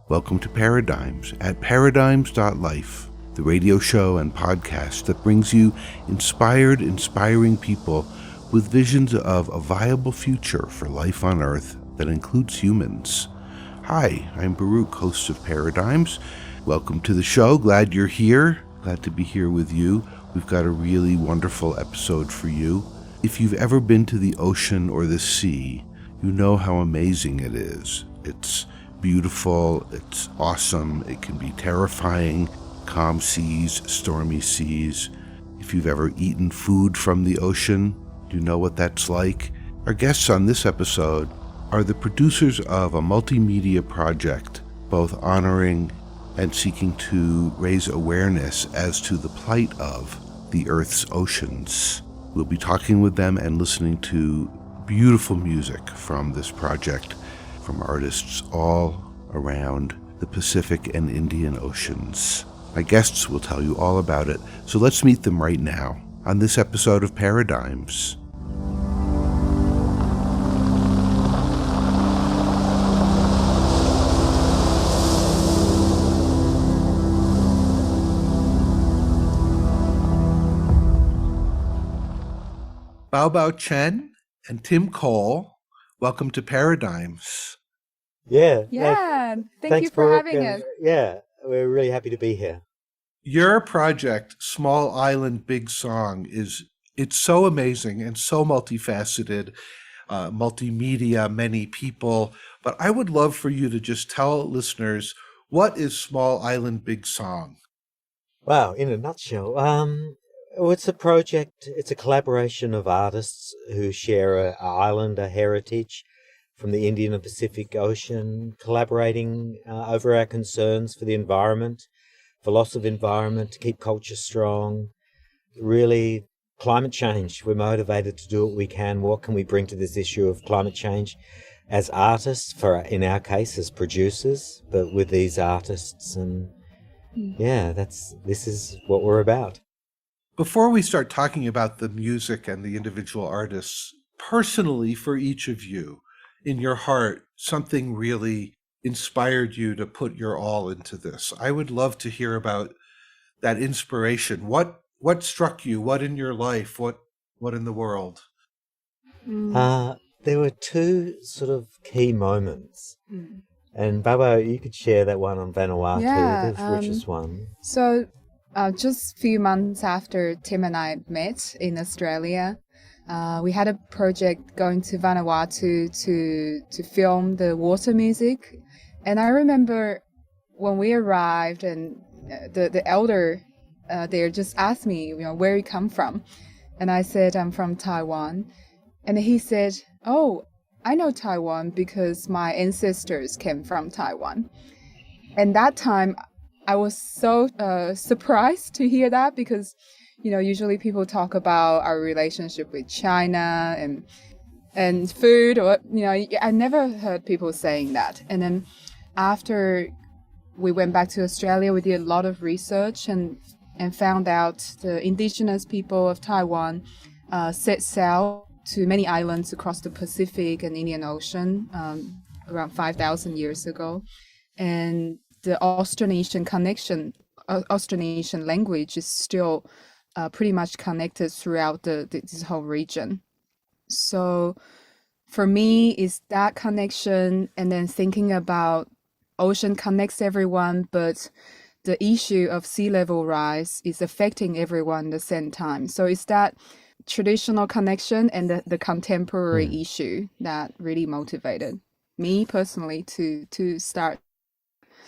Welcome to Paradigms at paradigms.life, the radio show and podcast that brings you inspiring people with visions of a viable future for life on Earth that includes humans. Hi, I'm Baruch, host of Paradigms. Welcome to the show. Glad you're here. Glad to be here with you. We've got a really wonderful episode for you. If you've ever been to the ocean or the sea, you know how amazing it is. It's beautiful, it's awesome, it can be terrifying, calm seas, stormy seas. If you've ever eaten food from the ocean, you know what that's like. Our guests on this episode are the producers of a multimedia project, both honoring and seeking to raise awareness as to the plight of the Earth's oceans. We'll be talking with them and listening to beautiful music from this project, from artists all around the Pacific and Indian Oceans. My guests will tell you all about it, so let's meet them right now on this episode of Paradigms. Bao Chen and Tim Cole, welcome to Paradigms. Thank you for having us. Yeah, we're really happy to be here. Your project, Small Island Big Song, it's so amazing and so multifaceted, multimedia, many people. But I would love for you to just tell listeners, what is Small Island Big Song? Wow, in a nutshell, it's a project, it's a collaboration of artists who share an island, a heritage from the Indian and Pacific Ocean, collaborating over our concerns for the environment, for loss of environment, to keep culture strong. Really, climate change. We're motivated to do what we can. What can we bring to this issue of climate change as artists, in our case, as producers, but with these artists? And this is what we're about. Before we start talking about the music and the individual artists, personally for each of you, in your heart, something really inspired you to put your all into this. I would love to hear about that inspiration. What struck you? What in your life? What in the world? There were two sort of key moments. And Baba, you could share that one on Vanuatu, the richest one. So just a few months after Tim and I met in Australia, we had a project going to Vanuatu to film the water music. And I remember when we arrived and the elder there just asked me, where you come from? And I said, I'm from Taiwan. And he said, oh, I know Taiwan because my ancestors came from Taiwan. And that time I was so surprised to hear that because usually people talk about our relationship with China and food, or I never heard people saying that. And then after we went back to Australia, we did a lot of research and found out the indigenous people of Taiwan set sail to many islands across the Pacific and Indian Ocean around 5,000 years ago. And the Austronesian language is still pretty much connected throughout this whole region. So for me, it's that connection, and then thinking about ocean connects everyone, but the issue of sea level rise is affecting everyone at the same time. So it's that traditional connection and the contemporary issue that really motivated me personally to start.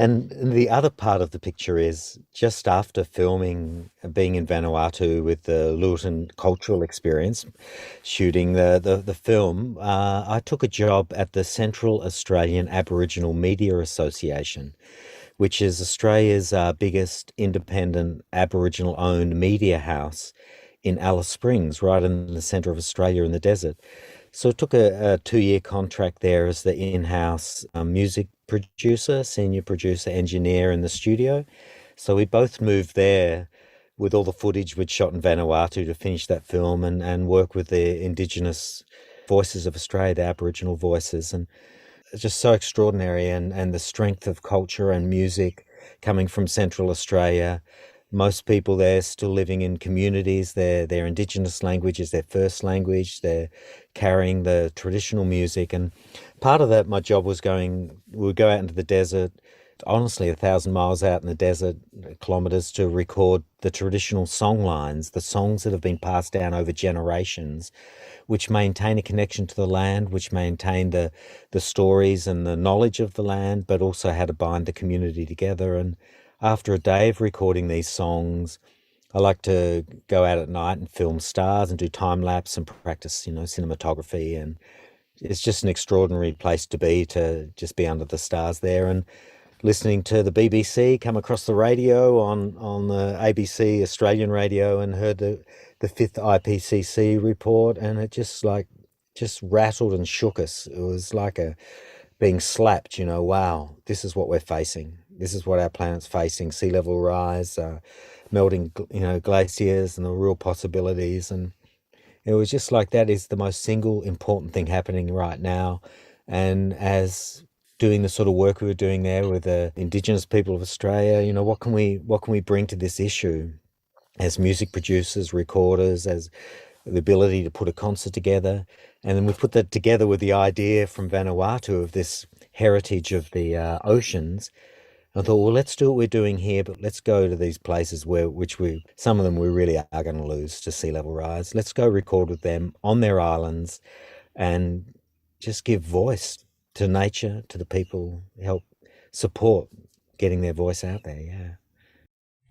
And the other part of the picture is just after filming, being in Vanuatu with the Luton Cultural Experience, shooting the film, I took a job at the Central Australian Aboriginal Media Association, which is Australia's biggest independent Aboriginal-owned media house in Alice Springs, right in the centre of Australia in the desert. So I took a 2-year contract there as the in-house music producer, senior producer, engineer in the studio. So we both moved there with all the footage we'd shot in Vanuatu to finish that film and work with the indigenous voices of Australia, the Aboriginal voices. And just so extraordinary, and the strength of culture and music coming from Central Australia. Most people there still living in communities. Their indigenous language is their first language. They're carrying the traditional music. And part of that, my job was we would go out into the desert, honestly 1,000 miles out in the desert, kilometres, to record the traditional song lines, the songs that have been passed down over generations, which maintain a connection to the land, which maintain the stories and the knowledge of the land, but also how to bind the community together. And after a day of recording these songs, I like to go out at night and film stars and do time lapse and practice, cinematography. And it's just an extraordinary place to just be under the stars there, and listening to the BBC come across the radio on the ABC Australian radio, and heard the fifth IPCC report, and it just rattled and shook us. It was like being slapped, wow, this is what we're facing. This is what our planet's facing: sea level rise, melting, glaciers, and the real possibilities. And it was just like, that is the most single important thing happening right now. And as doing the sort of work we were doing there with the Indigenous people of Australia, what can we bring to this issue as music producers, recorders, as the ability to put a concert together? And then we put that together with the idea from Vanuatu of this heritage of the oceans. I thought, well, let's do what we're doing here, but let's go to these places some of them we really are going to lose to sea level rise. Let's go record with them on their islands and just give voice to nature, to the people, help support getting their voice out there, yeah.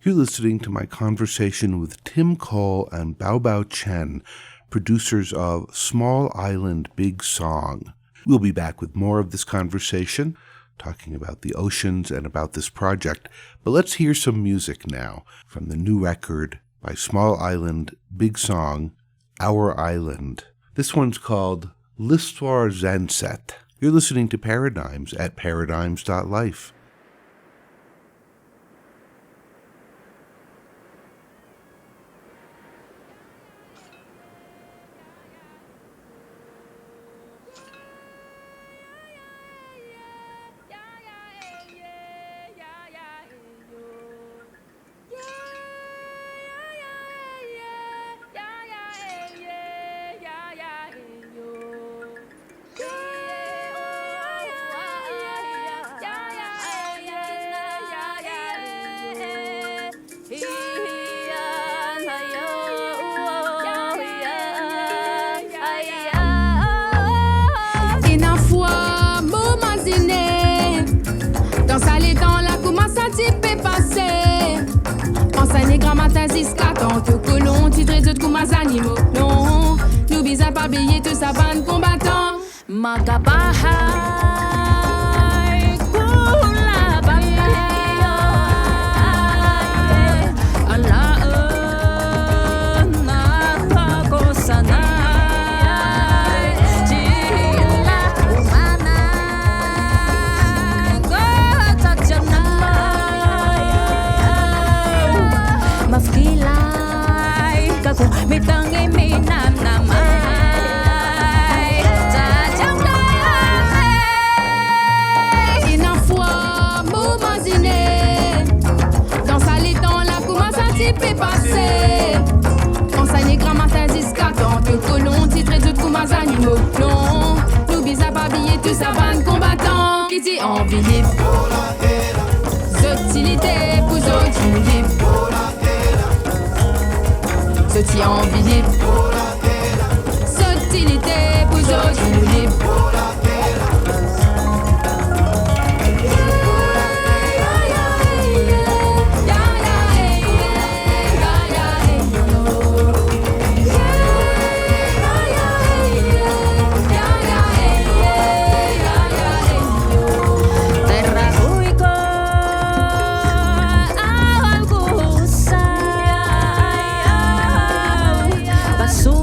You're listening to my conversation with Tim Cole and Bao Bao Chen, producers of Small Island Big Song. We'll be back with more of this conversation, talking about the oceans and about this project. But let's hear some music now from the new record by Small Island Big Song, Our Island. This one's called L'Histoire Zanset. You're listening to Paradigms at paradigms.life. Paso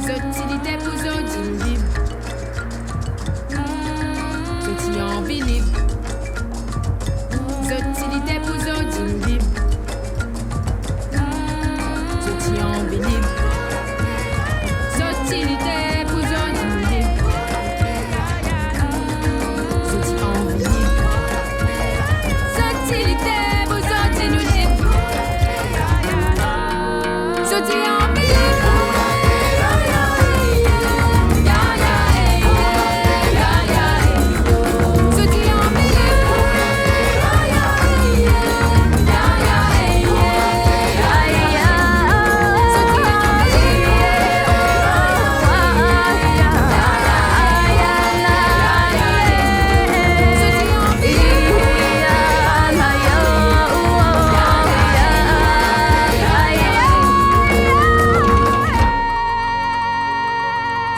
Zotilité pour zodi libre. Zoti envie libre. Zotilité pour zodi libre. Zoti envie libre. Zotilité pour zodi libre. Zoti envie libre. Zotilité pour zodi libre. Zoti envie libre.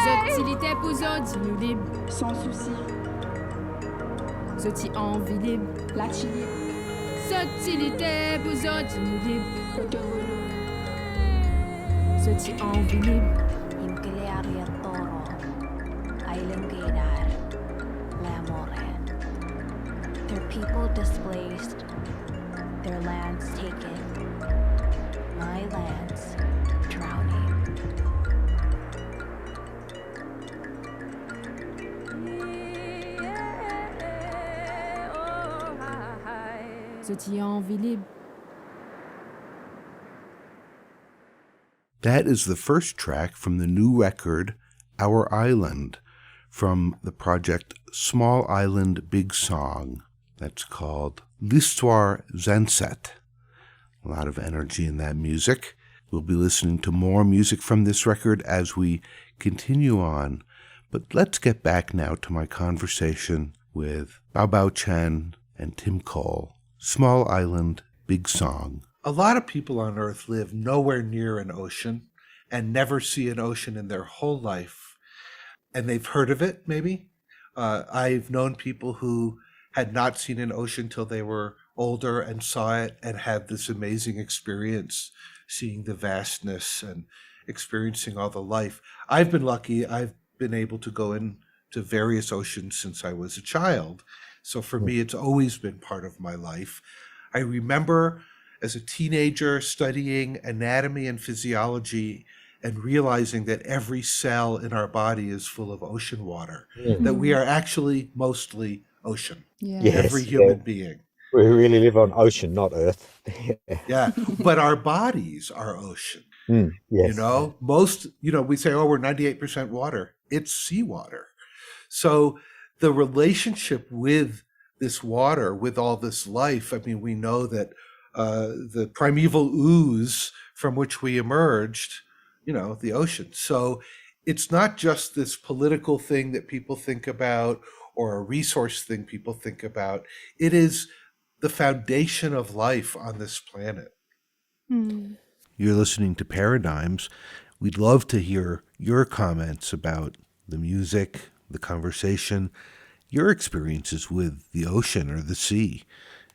Zotilité pour zodi nous libre. Sans souci, Zoti envie libre. lâche libre, Zotilité pour zodi nous libre. Kotoro, Zoti envie libre. Imkiliari at toro, island gaydar, lamoren. Their people displaced, their lands taken, my lands drowning. Zoti envie libre. That is the first track from the new record, Our Island, from the project Small Island Big Song. That's called L'Histoire Zanset. A lot of energy in that music. We'll be listening to more music from this record as we continue on. But let's get back now to my conversation with Bao Bao Chen and Tim Cole. Small Island Big Song. A lot of people on Earth live nowhere near an ocean and never see an ocean in their whole life. And they've heard of it, maybe. I've known people who had not seen an ocean till they were older and saw it and had this amazing experience seeing the vastness and experiencing all the life. I've been lucky. I've been able to go into various oceans since I was a child. So for me, it's always been part of my life. I remember as a teenager studying anatomy and physiology and realizing that every cell in our body is full of ocean water, that we are actually mostly ocean, Yeah. Yes, every yeah. human being. We really live on ocean, not earth. Yeah, but our bodies are ocean. Yes. You know, most, we say, oh, we're 98% water. It's seawater. So the relationship with this water, with all this life, I mean, we know that the primeval ooze from which we emerged, the ocean. So it's not just this political thing that people think about or a resource thing people think about. It is the foundation of life on this planet. You're listening to Paradigms. We'd love to hear your comments about the music, the conversation, your experiences with the ocean or the sea.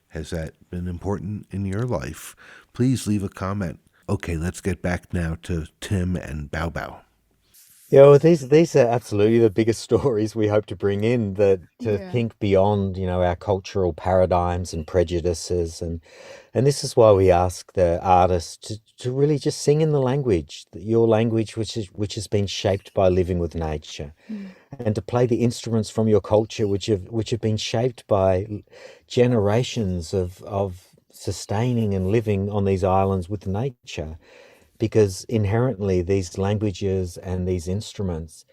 Has that been important in your life? Please leave a comment. Okay, let's get back now to Tim and Bao Bao. Yeah, well, these are absolutely the biggest stories we hope to bring in, that to Yeah. think beyond, our cultural paradigms and prejudices, and this is why we ask the artists to really just sing in the language, your language, which has been shaped by living with nature, and to play the instruments from your culture, which have been shaped by generations of sustaining and living on these islands with nature. Because inherently these languages and these instruments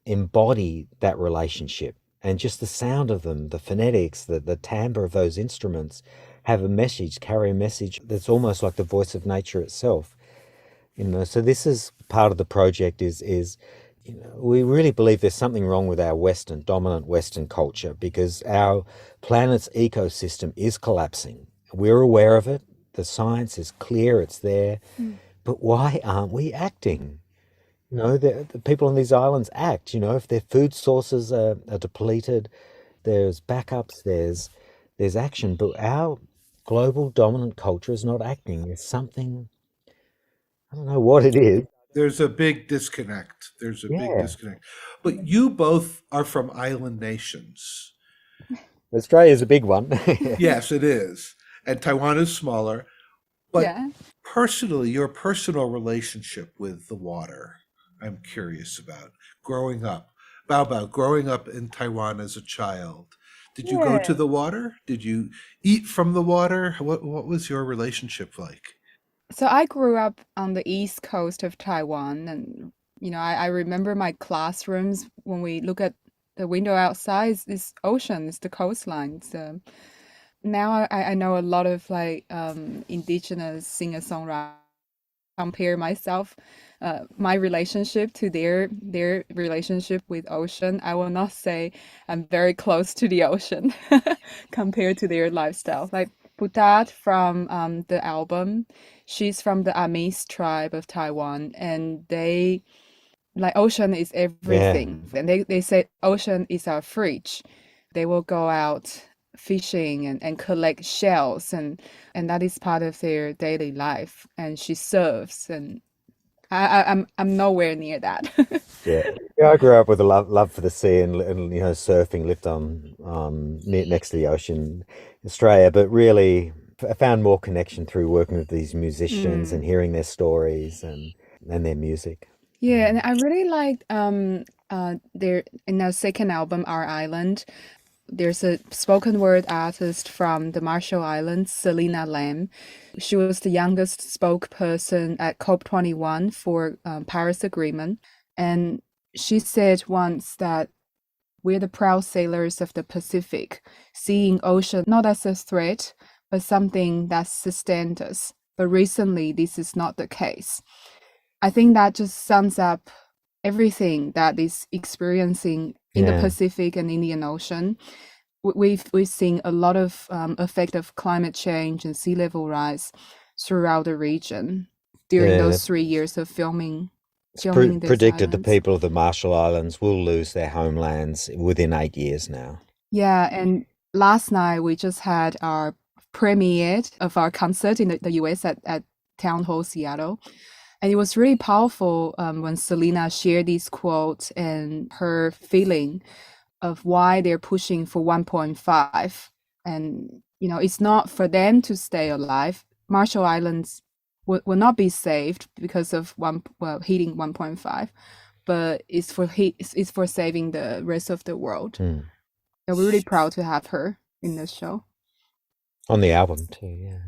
embody that relationship, and just the sound of them, the phonetics, the timbre of those instruments have a message, carry a message that's almost like the voice of nature itself. So this is part of the project is we really believe there's something wrong with our dominant Western culture, because our planet's ecosystem is collapsing. We're aware of it. The science is clear, it's there. But why aren't we acting? The people on these islands act. If their food sources are depleted, there's backups, there's action. But our global dominant culture is not acting. There's something, I don't know what it is. There's a big disconnect. There's a big Yeah. disconnect. But you both are from island nations. Australia's a big one. Yes, it is. And Taiwan is smaller. But Yeah. personally, your personal relationship with the water, I'm curious about. Growing up, Bao Bao, growing up in Taiwan as a child, did you go to Yeah. the water? Did you eat from the water? What was your relationship like? So I grew up on the east coast of Taiwan, and I remember my classrooms when we look at the window outside, is ocean, it's the coastline. So now I know a lot of like indigenous singer-songwriters compare myself, my relationship to their relationship with ocean. I will not say I'm very close to the ocean compared to their lifestyle. Like Putat from the album, she's from the Amis tribe of Taiwan, and they like ocean is Yeah. everything. And they say ocean is our fridge. They will go out fishing and collect shells, and that is part of their daily life. And she surfs, and I'm nowhere near that. Yeah. Yeah, I grew up with a love for the sea and surfing, lived on next to the ocean, Australia, but really I found more connection through working with these musicians and Mm. hearing their stories and their music. Yeah, and I really liked their in their second album, Our Island. There's a spoken word artist from the Marshall Islands, Selena Lam. She was the youngest spokesperson at COP21 for Paris Agreement, and she said once that we're the proud sailors of the Pacific, seeing ocean not as a threat, but something that sustained us. But recently, this is not the case. I think that just sums up everything that is experiencing in the Yeah. Pacific and Indian Ocean. We've seen a lot of effect of climate change and sea level rise throughout the region during Yeah. those 3 years of filming It's filming these predicted the islands. people of the Marshall Islands will lose their homelands within 8 years now. Yeah, and last night we just had our premiere of our concert in the US at Town Hall Seattle. And it was really powerful when Selena shared these quotes and her feeling of why they're pushing for 1.5. And, it's not for them to stay alive. Marshall Islands will not be saved because of hitting 1.5, but it's for saving the rest of the world. Mm. And we're really proud to have her in this show. On the album too, yeah.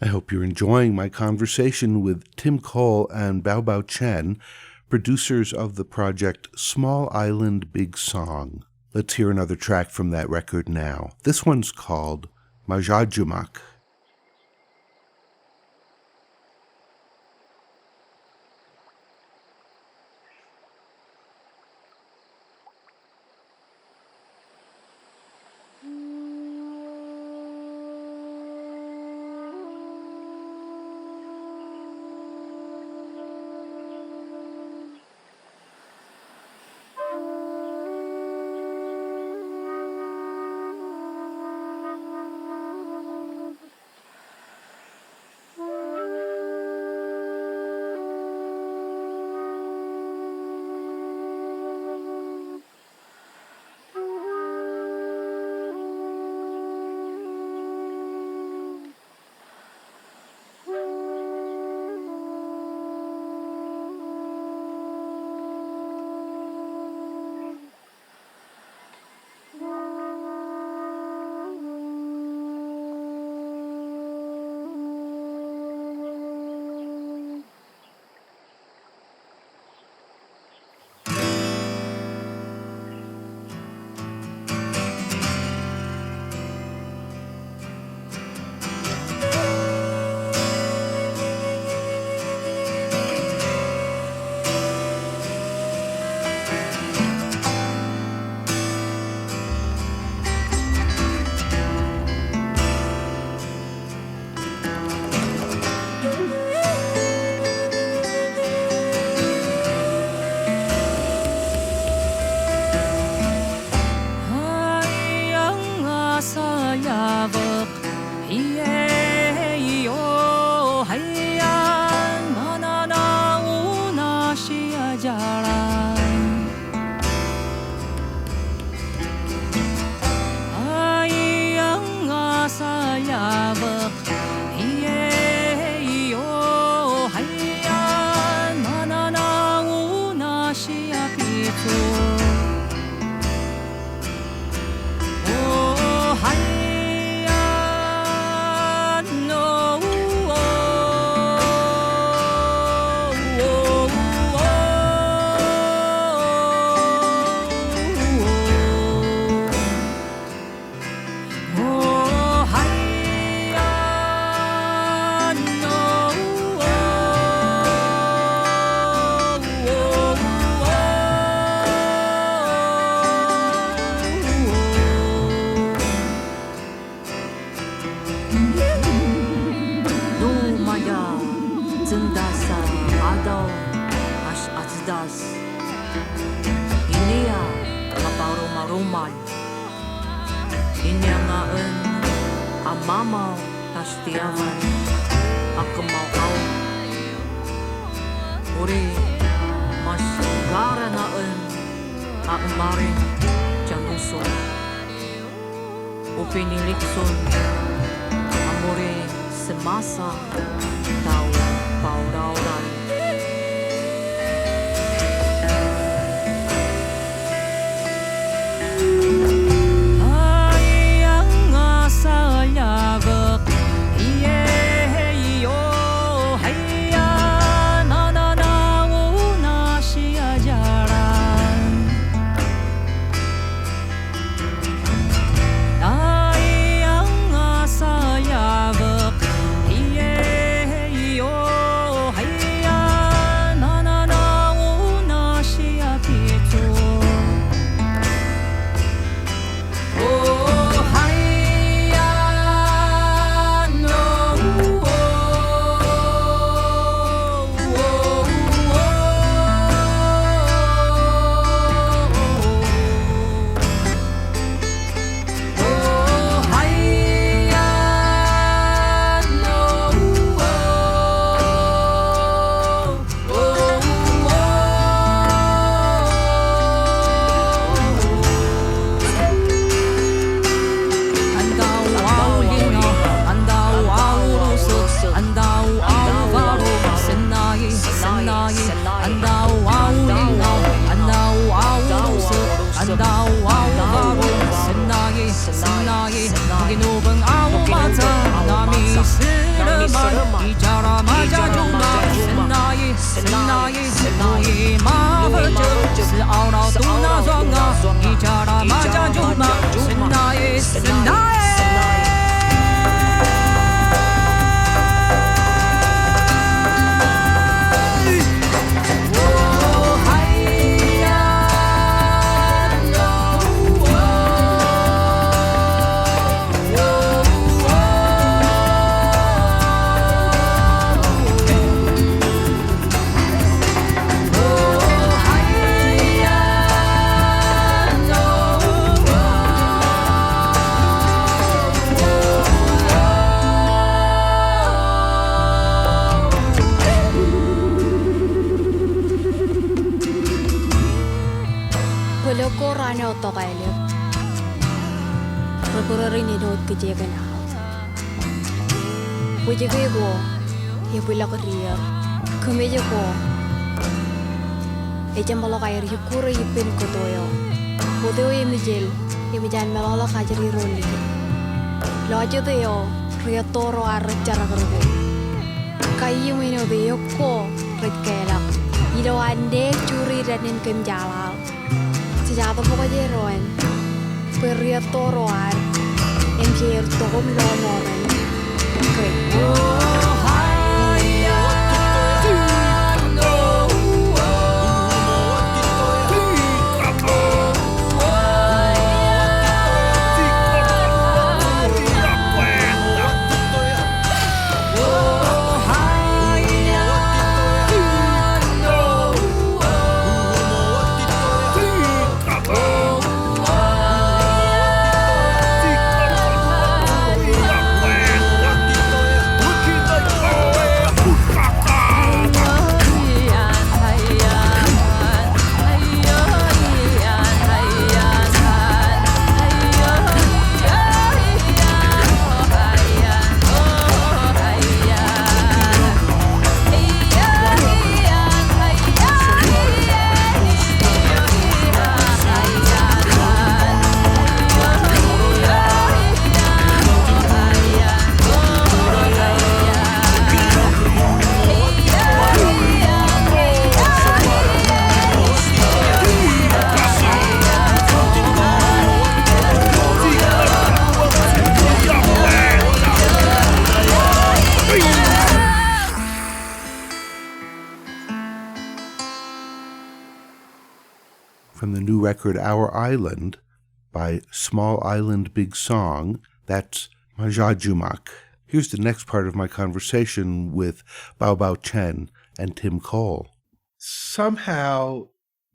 I hope you're enjoying my conversation with Tim Cole and Bao Bao Chen, producers of the project Small Island Big Song. Let's hear another track from that record now. This one's called Majajumak. jalan Ayang asayabak Iyeyo hayan Mananauna siya pito Oh hayan no Dumaya Zendasa Adaw As Azdas Inia Maparumarumal Inyangaan Amamaw Tastiaman Akamau Uri Mas Garanaan Aamarin Januso Upinilikson Amore Semasa Tau Paurauran Ayang asayagak Iyeyo hayan Nananauna siya jalan Ayang asayagak Iyeyo hayan Nananauna siya pito Oh hayan no Oh hayan no Andau au lino, andau au ruso, andau au varu, senai, senai, andau au lino, andau au ruso, andau au varu, senai, senai, ginubang au mata, nami siraman, icara maja juma, senai, senai, senai, mabaja, si au rao tuna zonga, icara maja juma, senai, senai. Peloko rana otokaile. Perpurarin ini dot kejagan hal. Pujaga go, ya pelak ria. Kemeja go. Eja malak air hikura hipin kotoyo. Kotoyo emijel, emijan melolak ajari roli. Lojo deo, ria toro ar cara kerja. Kayu mino deo ko, red kelak. Ilo ande curi dan kem jalal. Sejata pokoknya roen. Peria toroan. Em kier tokom lonoren. from the new record Our Island by Small Island Big Song. That's Majajumak. Here's the next part of my conversation with Bao Bao Chen and Tim Cole. Somehow,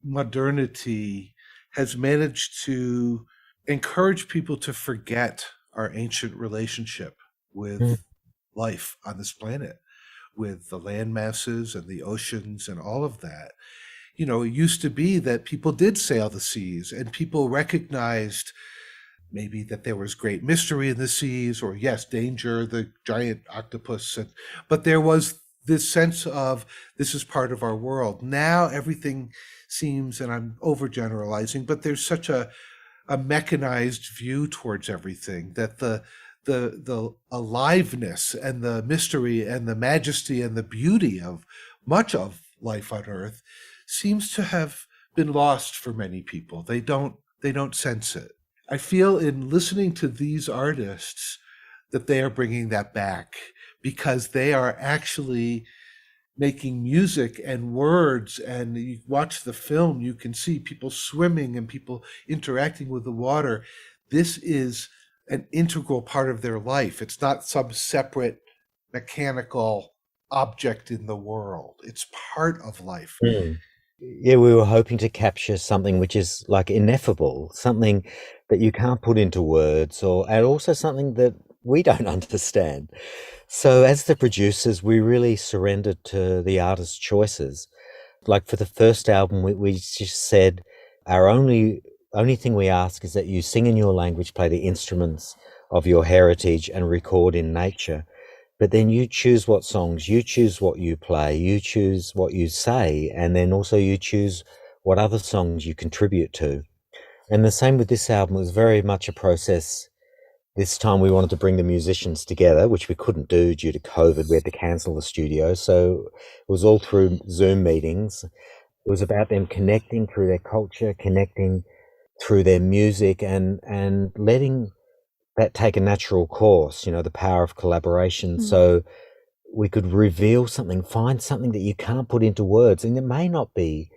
modernity has managed to encourage people to forget our ancient relationship with life on this planet, with the land masses and the oceans and all of that. You know, it used to be that people did sail the seas and people recognized maybe that there was great mystery in the seas, or yes, danger, the giant octopus, but there was this sense of this is part of our world. Now everything seems, and I'm overgeneralizing, but there's such a mechanized view towards everything that the aliveness and the mystery and the majesty and the beauty of much of life on Earth seems to have been lost for many people. They don't sense it. I feel in listening to these artists that they are bringing that back, because they are actually making music and words, and you watch the film, you can see people swimming and people interacting with the water. This is an integral part of their life. It's not some separate mechanical object in the world. It's part of life. Yeah, we were hoping to capture something which is like ineffable, something that you can't put into words, and also something that we don't understand. So as the producers, we really surrendered to the artist's choices. Like for the first album, we just said our only thing we ask is that you sing in your language, play the instruments of your heritage, and record in nature. But then you choose what songs, you choose what you play, you choose what you say, and then also you choose what other songs you contribute to. And the same with this album. It was very much a process. This time we wanted to bring the musicians together, which we couldn't do due to COVID. We had to cancel the studio. So it was all through Zoom meetings. It was about them connecting through their culture, connecting through their music, and letting that take a natural course, you know, the power of collaboration. So we could reveal something, find something that you can't put into words. And it may not be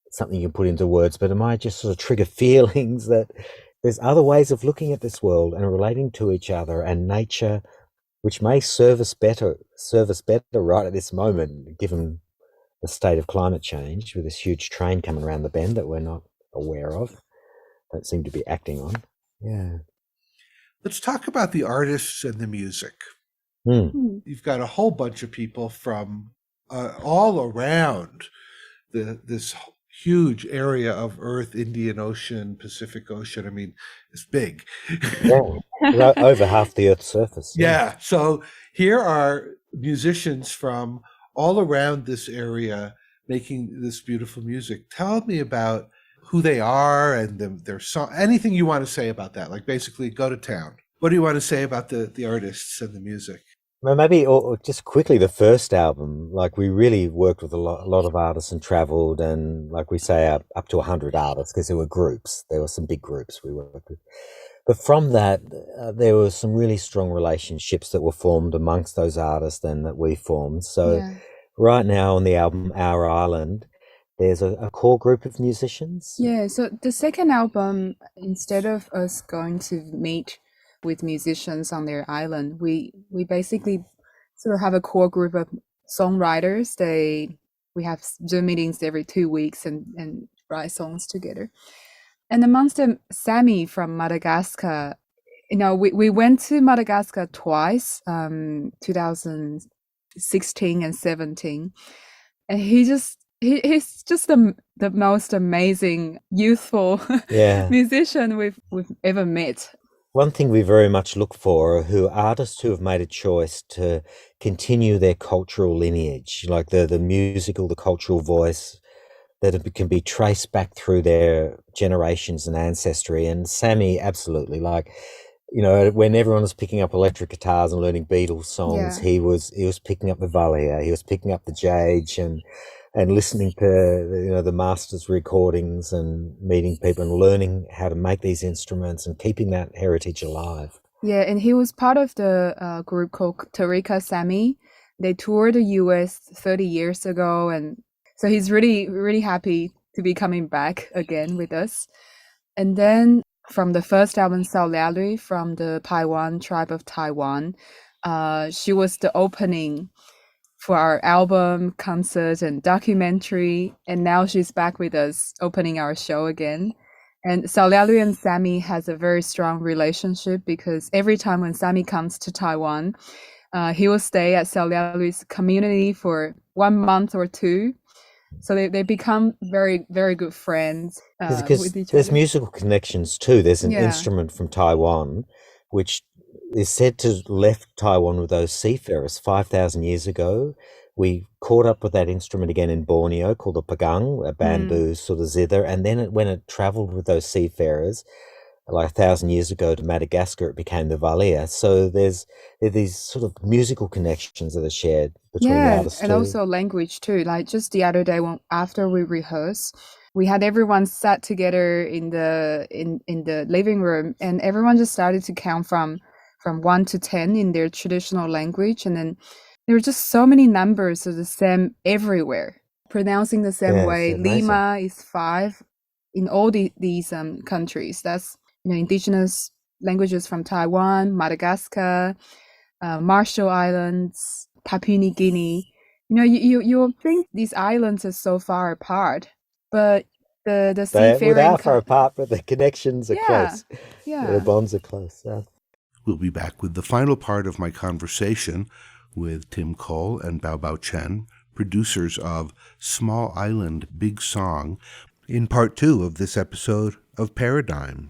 something you can put into words, but it might just sort of trigger feelings that there's other ways of looking at this world and relating to each other and nature, which may serve us better right at this moment, given the state of climate change, with this huge train coming around the bend that we're not aware of, don't seem to be acting on. Yeah. Let's talk about the artists and the music. You've got a whole bunch of people from all around this huge area of Earth, Indian Ocean, Pacific Ocean. I mean, it's big. Yeah. Over half the Earth's surface. Yeah. So here are musicians from all around this area making this beautiful music. Tell me about who they are and their song, anything you want to say about that. Like basically go to town. What do you want to say about the artists and the music? Well, maybe or just quickly, the first album, like we really worked with a lot of artists and traveled, and like we say, up to 100 artists, because there were groups. There were some big groups we worked with. But from that, there were some really strong relationships that were formed amongst those artists and that we formed. So right now on the album Our Island, there's a core group of musicians. Yeah, so the second album, instead of us going to meet with musicians on their island, we basically sort of have a core group of songwriters. We have Zoom meetings every 2 weeks and write songs together. And amongst them, Sammy from Madagascar. You know, we went to Madagascar twice, 2016 and 17, and he's just the most amazing youthful musician we've ever met. One thing we very much look for are artists who have made a choice to continue their cultural lineage, like the musical, the cultural voice that can be traced back through their generations and ancestry. And Sammy, absolutely, like, you know, when everyone was picking up electric guitars and learning Beatles songs, he was picking up the Valia, he was picking up the Jage and listening to, you know, the masters' recordings and meeting people and learning how to make these instruments and keeping that heritage alive. Yeah, and he was part of the group called Tarika Sammy. They toured the US 30 years ago, and so he's really, really happy to be coming back again with us. And then from the first album, Sao Lialui, from the Taiwan tribe of Taiwan, she was the opening for our album, concert, and documentary. And now she's back with us, opening our show again. And Sao Lialui and Sammy has a very strong relationship because every time when Sammy comes to Taiwan, he will stay at Sao Lialui's community for 1 month or two. So they become very, very good friends Because with each there's other. musical connections too. There's an Yeah. instrument from Taiwan which is said to have left Taiwan with those seafarers 5,000 years ago. We caught up with that instrument again in Borneo called the pagang, a bamboo sort of zither. And then when it traveled with those seafarers, like 1,000 years ago to Madagascar, it became the valia. So there are these sort of musical connections that are shared between the artists and too. also language too. Like just the other day, after we rehearse, we had everyone sat together in the living room, and everyone just started to count from 1 to 10 in their traditional language, and then there were just so many numbers of the same everywhere, pronouncing the same Yeah, way. it's amazing. Lima is 5 in all these countries. That's indigenous languages from Taiwan, Madagascar, Marshall Islands, Papua New Guinea. You think these islands are so far apart, but the They seafaring are far apart, but the connections are close. The yeah. bonds are close. We'll be back with the final part of my conversation with Tim Cole and Bao Bao Chen, producers of Small Island, Big Song, in part 2 of this episode of Paradigms.